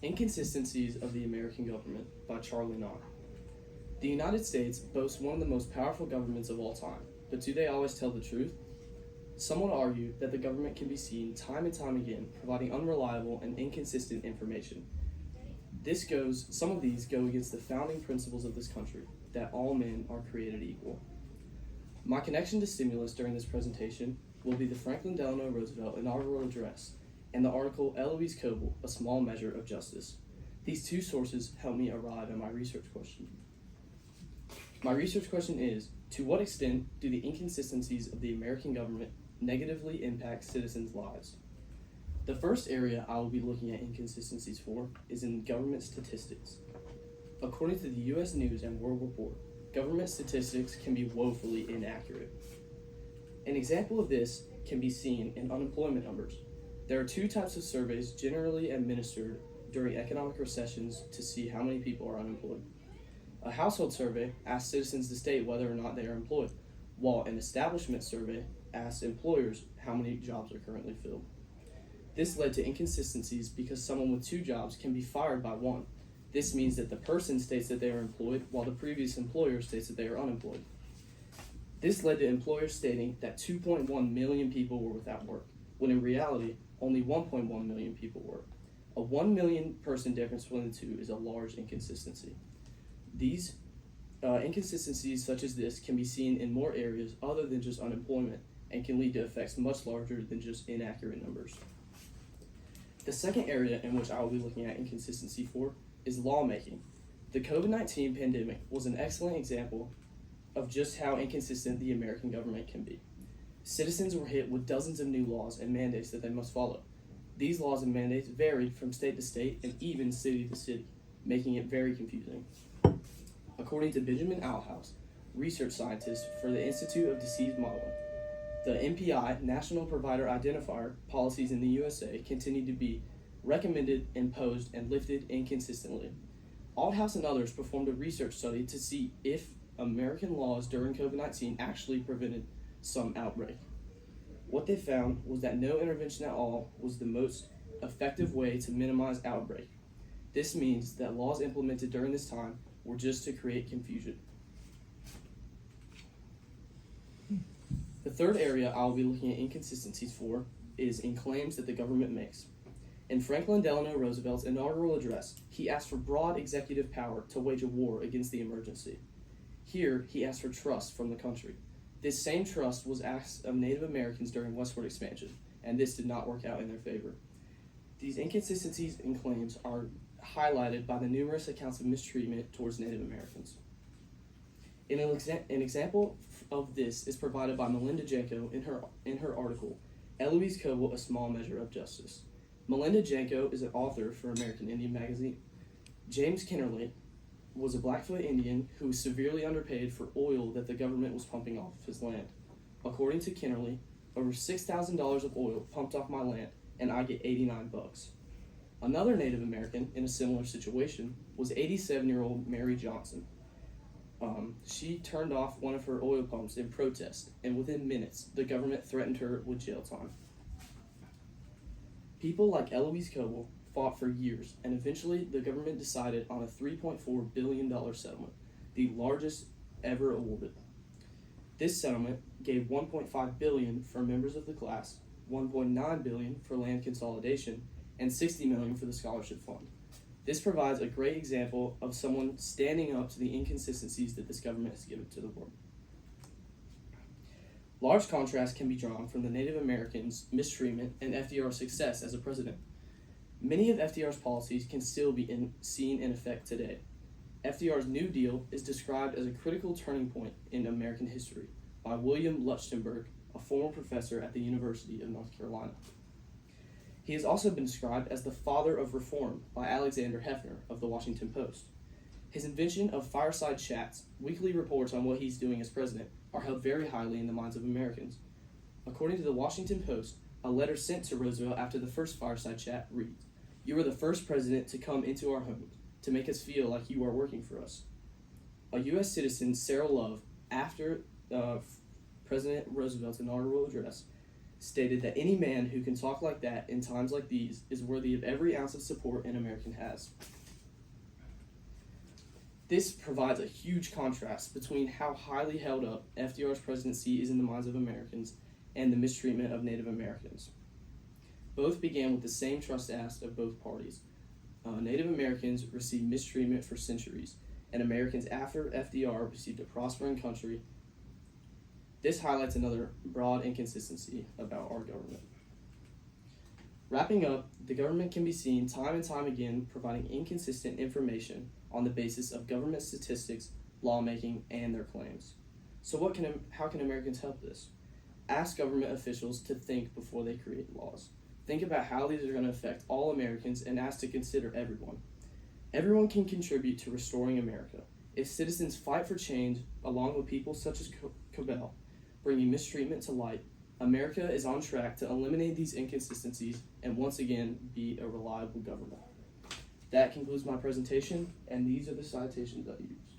Inconsistencies of the American Government by Charlie Knott. The United States boasts one of the most powerful governments of all time, but do they always tell the truth? Some would argue that the government can be seen time and time again providing unreliable and inconsistent information. Some of these go against the founding principles of this country, that all men are created equal. My connection to stimulus during this presentation will be the Franklin Delano Roosevelt inaugural address and the article Eloise Coble, A Small Measure of Justice. These two sources help me arrive at my research question. My research question is, to what extent do the inconsistencies of the American government negatively impact citizens' lives? The first area I will be looking at inconsistencies for is in government statistics. According to the U.S. News and World Report, government statistics can be woefully inaccurate. An example of this can be seen in unemployment numbers. There are two types of surveys generally administered during economic recessions to see how many people are unemployed. A household survey asks citizens to state whether or not they are employed, while an establishment survey asks employers how many jobs are currently filled. This led to inconsistencies because someone with two jobs can be fired by one. This means that the person states that they are employed while the previous employer states that they are unemployed. This led to employers stating that 2.1 million people were without work, when in reality, only 1.1 million people were. A 1 million person difference between the two is a large inconsistency. These inconsistencies such as this can be seen in more areas other than just unemployment and can lead to effects much larger than just inaccurate numbers. The second area in which I will be looking at inconsistency for is lawmaking. The COVID-19 pandemic was an excellent example of just how inconsistent the American government can be. Citizens were hit with dozens of new laws and mandates that they must follow. These laws and mandates varied from state to state and even city to city, making it very confusing. According to Benjamin Alhouse, research scientist for the Institute of Disease Modeling, the NPI, National Provider Identifier, policies in the USA continue to be recommended, imposed, and lifted inconsistently. Alhouse and others performed a research study to see if American laws during COVID-19 actually prevented some outbreak. What they found was that no intervention at all was the most effective way to minimize outbreak. This means that laws implemented during this time were just to create confusion. The third area I will be looking at inconsistencies for is in claims that the government makes. In Franklin Delano Roosevelt's inaugural address, he asked for broad executive power to wage a war against the emergency. Here, he asked for trust from the country. This same trust was asked of Native Americans during westward expansion, and this did not work out in their favor. These inconsistencies and claims are highlighted by the numerous accounts of mistreatment towards Native Americans. An example of this is provided by Melinda Janko in her article, Eloise Coble, A Small Measure of Justice. Melinda Janko is an author for American Indian magazine. James Kennerly was a Blackfoot Indian who was severely underpaid for oil that the government was pumping off of his land. According to Kennerly, over $6,000 of oil pumped off my land, and I get $89. Another Native American in a similar situation was 87-year-old Mary Johnson. She turned off one of her oil pumps in protest, and within minutes, the government threatened her with jail time. People like Eloise Coble fought for years, and eventually the government decided on a $3.4 billion settlement, the largest ever awarded. This settlement gave $1.5 billion for members of the class, $1.9 billion for land consolidation, and $60 million for the scholarship fund. This provides a great example of someone standing up to the inconsistencies that this government has given to the world. Large contrast can be drawn from the Native Americans' mistreatment and FDR's success as a president. Many of FDR's policies can still be seen in effect today. FDR's New Deal is described as a critical turning point in American history by William Luchtenberg, a former professor at the University of North Carolina. He has also been described as the father of reform by Alexander Hefner of the Washington Post. His invention of fireside chats, weekly reports on what he's doing as president, are held very highly in the minds of Americans. According to the Washington Post, a letter sent to Roosevelt after the first fireside chat reads, "You are the first president to come into our homes, to make us feel like you are working for us." A U.S. citizen, Sarah Love, after President Roosevelt's inaugural address, stated that any man who can talk like that in times like these is worthy of every ounce of support an American has. This provides a huge contrast between how highly held up FDR's presidency is in the minds of Americans and the mistreatment of Native Americans. Both began with the same trust asked of both parties. Native Americans received mistreatment for centuries, and Americans after FDR received a prospering country. This highlights another broad inconsistency about our government. Wrapping up, the government can be seen time and time again providing inconsistent information on the basis of government statistics, lawmaking, and their claims. So how can Americans help this? Ask government officials to think before they create laws. Think about how these are going to affect all Americans and ask to consider everyone. Everyone can contribute to restoring America. If citizens fight for change, along with people such as Cabell, bringing mistreatment to light, America is on track to eliminate these inconsistencies and once again be a reliable government. That concludes my presentation, and these are the citations I used.